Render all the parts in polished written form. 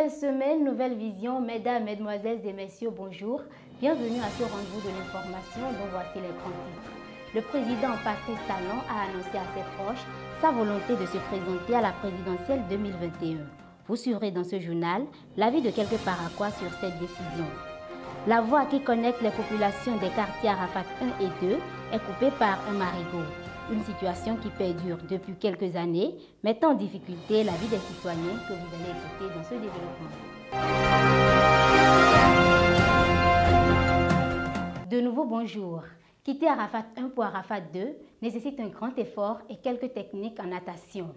Nouvelle semaine, nouvelle vision. Mesdames, mesdemoiselles et messieurs, bonjour. Bienvenue à ce rendez-vous de l'information dont voici les grands titres. Le président Patrice Talon a annoncé à ses proches sa volonté de se présenter à la présidentielle 2021. Vous suivrez dans ce journal l'avis de quelques Paraquois sur cette décision. La voie qui connecte les populations des quartiers Arafat 1 et 2 est coupée par un marigot. Une situation qui perdure depuis quelques années, mettant en difficulté la vie des citoyens que vous allez écouter dans ce développement. De nouveau, bonjour. Quitter Arafat 1 pour Arafat 2 nécessite un grand effort et quelques techniques en natation.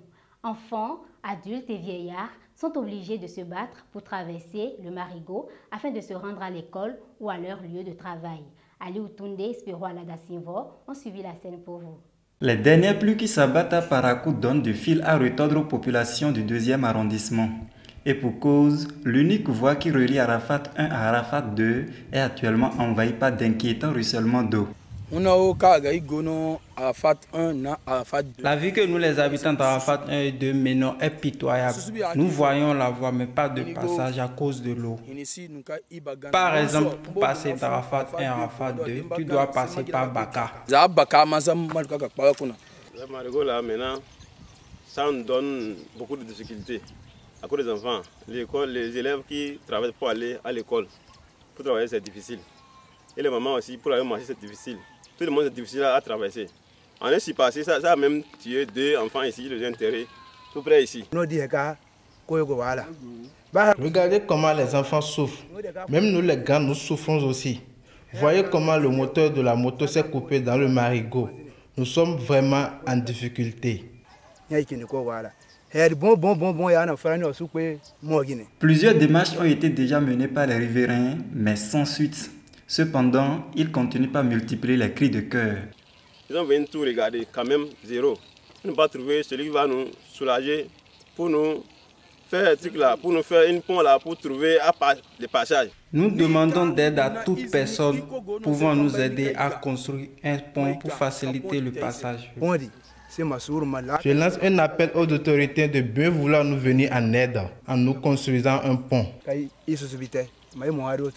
Enfants, adultes et vieillards sont obligés de se battre pour traverser le marigot afin de se rendre à l'école ou à leur lieu de travail. Ali Outounde et Spiro Aladasinvo ont suivi la scène pour vous. Les dernières pluies qui s'abattent à Parakou donnent du fil à retordre aux populations du 2e arrondissement. Et pour cause, l'unique voie qui relie Arafat 1 à Arafat 2 est actuellement envahie par d'inquiétants ruissellements d'eau. La vie que nous, les habitants d'Arafat 1 et 2 menons est pitoyable. Nous voyons la voie, mais pas de passage à cause de l'eau. Par exemple, pour passer d'Arafat 1 à Arafat 2, tu dois passer par Baka. Le marigot là, maintenant, ça nous donne beaucoup de difficultés. À cause des enfants, l'école, les élèves qui travaillent pour aller à l'école, pour travailler c'est difficile. Et les mamans aussi, pour aller marcher c'est difficile. Tout le monde c'est difficile à traverser. En est passé, ça a même tué 2 enfants ici, les enterrés, tout près ici. Regardez comment les enfants souffrent. Même nous les grands, nous souffrons aussi. Voyez comment le moteur de la moto s'est coupé dans le marigot. Nous sommes vraiment en difficulté. Plusieurs démarches ont été déjà menées par les riverains, mais sans suite. Cependant, ils continuent par multiplier les cris de cœur. Ils ont venu tout regarder, quand même zéro. Ils n'ont pas trouvé celui qui va nous soulager pour nous faire un truc là, pour nous faire une pont là, pour trouver le passage. Nous demandons d'aide à toute personne pouvant nous aider à construire un pont pour faciliter le passage. Je lance un appel aux autorités de bien vouloir nous venir en aide en nous construisant un pont.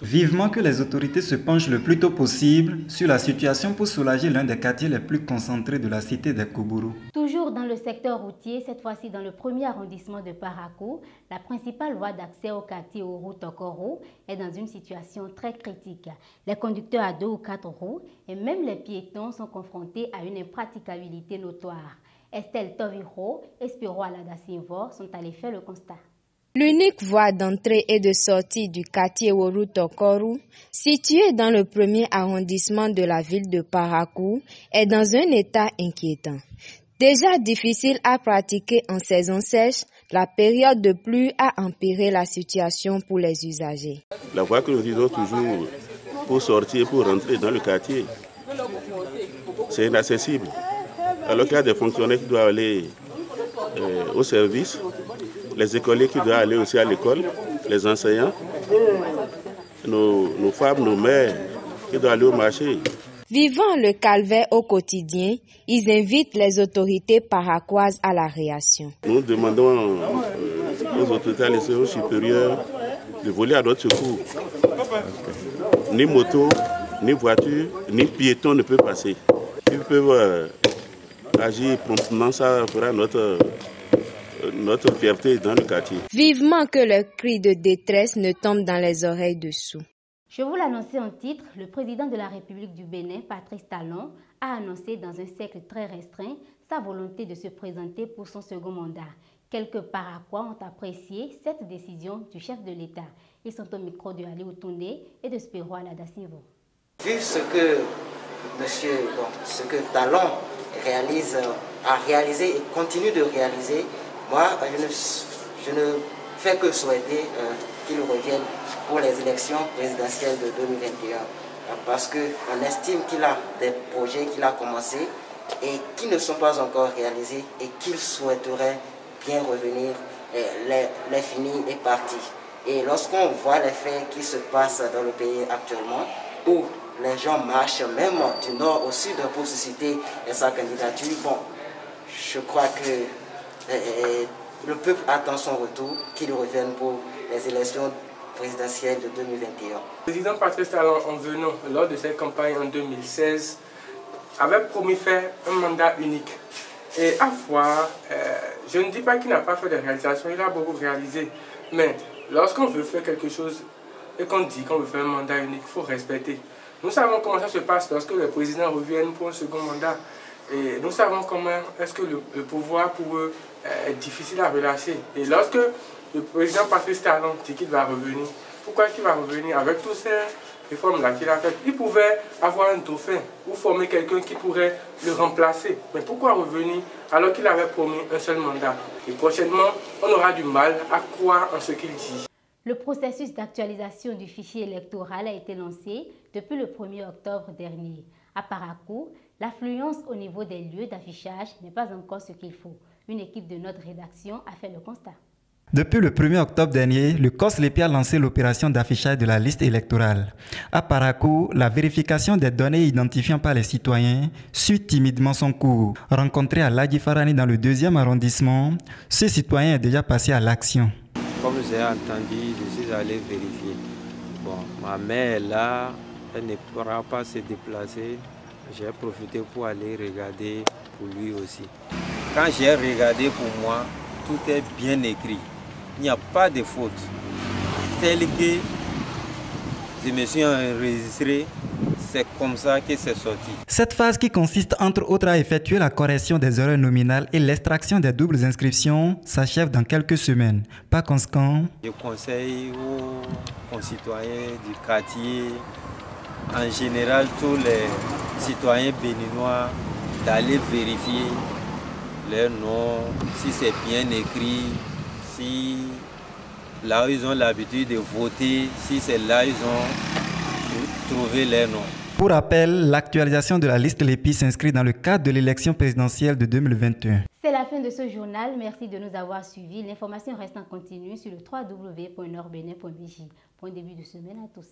Vivement que les autorités se penchent le plus tôt possible sur la situation pour soulager l'un des quartiers les plus concentrés de la cité des Koubourou. Toujours dans le secteur routier, cette fois-ci dans le 1er arrondissement de Parakou, la principale voie d'accès au quartier Ourou Tokoro est dans une situation très critique. Les conducteurs à 2 ou 4 roues et même les piétons sont confrontés à une impraticabilité notoire. Estelle Toviro et Spiro Aladasinvo sont allés faire le constat. L'unique voie d'entrée et de sortie du quartier Ourou Tokoro, situé dans le 1er arrondissement de la ville de Parakou, est dans un état inquiétant. Déjà difficile à pratiquer en saison sèche, la période de pluie a empiré la situation pour les usagers. La voie que nous utilisons toujours pour sortir et pour rentrer dans le quartier, c'est inaccessible. Alors qu'il y a des fonctionnaires qui doivent aller au service, les écoliers qui doivent aller aussi à l'école, les enseignants, nos femmes, nos mères qui doivent aller au marché. Vivant le calvaire au quotidien, ils invitent les autorités paraquoises à la réaction. Nous demandons aux autorités, à l'échelon supérieur, de voler à notre secours. Ni moto, ni voiture, ni piéton ne peut passer. Ils peuvent agir promptement, ça fera notre fierté dans le quartier. Vivement que le cri de détresse ne tombe dans les oreilles dessous. Je vous l'annonçais en titre, le président de la République du Bénin, Patrice Talon, a annoncé dans un cercle très restreint sa volonté de se présenter pour son second mandat. Quelques Paraquois ont apprécié cette décision du chef de l'État. Ils sont au micro de Ali Outounde et de Spiro Aladasinvo. Vu ce que Talon a réalisé et continue de réaliser, moi, je ne fais que souhaiter qu'il revienne pour les élections présidentielles de 2021. Parce qu'on estime qu'il a des projets qu'il a commencés et qui ne sont pas encore réalisés et qu'il souhaiterait bien revenir, les finir et partir. Et lorsqu'on voit les faits qui se passent dans le pays actuellement, où les gens marchent même du nord au sud pour susciter sa candidature, bon, je crois que le peuple attend son retour, qu'il revienne pour les élections présidentielles de 2021. Le président Patrice Talon, en venant lors de cette campagne en 2016, avait promis faire un mandat unique. Et à voir, je ne dis pas qu'il n'a pas fait de réalisation, il a beaucoup réalisé. Mais lorsqu'on veut faire quelque chose et qu'on dit qu'on veut faire un mandat unique, il faut respecter. Nous savons comment ça se passe lorsque les présidents reviennent pour un second mandat. Et nous savons comment est-ce que le pouvoir pour eux est difficile à relâcher. Et lorsque le président Patrice Talon dit qu'il va revenir, pourquoi il va revenir avec tous ces réformes-là qu'il a faites? Il pouvait avoir un dauphin ou former quelqu'un qui pourrait le remplacer. Mais pourquoi revenir alors qu'il avait promis un seul mandat? Et prochainement, on aura du mal à croire en ce qu'il dit. Le processus d'actualisation du fichier électoral a été lancé depuis le 1er octobre dernier. À Parakou, l'affluence au niveau des lieux d'affichage n'est pas encore ce qu'il faut. Une équipe de notre rédaction a fait le constat. Depuis le 1er octobre dernier, le COSLEPI a lancé l'opération d'affichage de la liste électorale. À Parakou, la vérification des données identifiant par les citoyens suit timidement son cours. Rencontré à Ladji Farani dans le 2e arrondissement, ce citoyen est déjà passé à l'action. Comme j'ai entendu, je suis allé vérifier. Bon, ma mère est là, elle ne pourra pas se déplacer. J'ai profité pour aller regarder pour lui aussi. Quand j'ai regardé pour moi, tout est bien écrit. Il n'y a pas de faute. Tel que je me suis enregistré, c'est comme ça que c'est sorti. Cette phase qui consiste entre autres à effectuer la correction des erreurs nominales et l'extraction des doubles inscriptions s'achève dans quelques semaines. Par conséquent, je conseille aux concitoyens du quartier, en général tous les citoyens béninois, d'aller vérifier leur nom, si c'est bien écrit, si là où ils ont l'habitude de voter, si c'est là où ils ont trouvé leur nom. Pour rappel, l'actualisation de la liste LEPI s'inscrit dans le cadre de l'élection présidentielle de 2021. C'est la fin de ce journal. Merci de nous avoir suivis. L'information reste en continu sur le www.nordbenin.bj. Bon début de semaine à tous.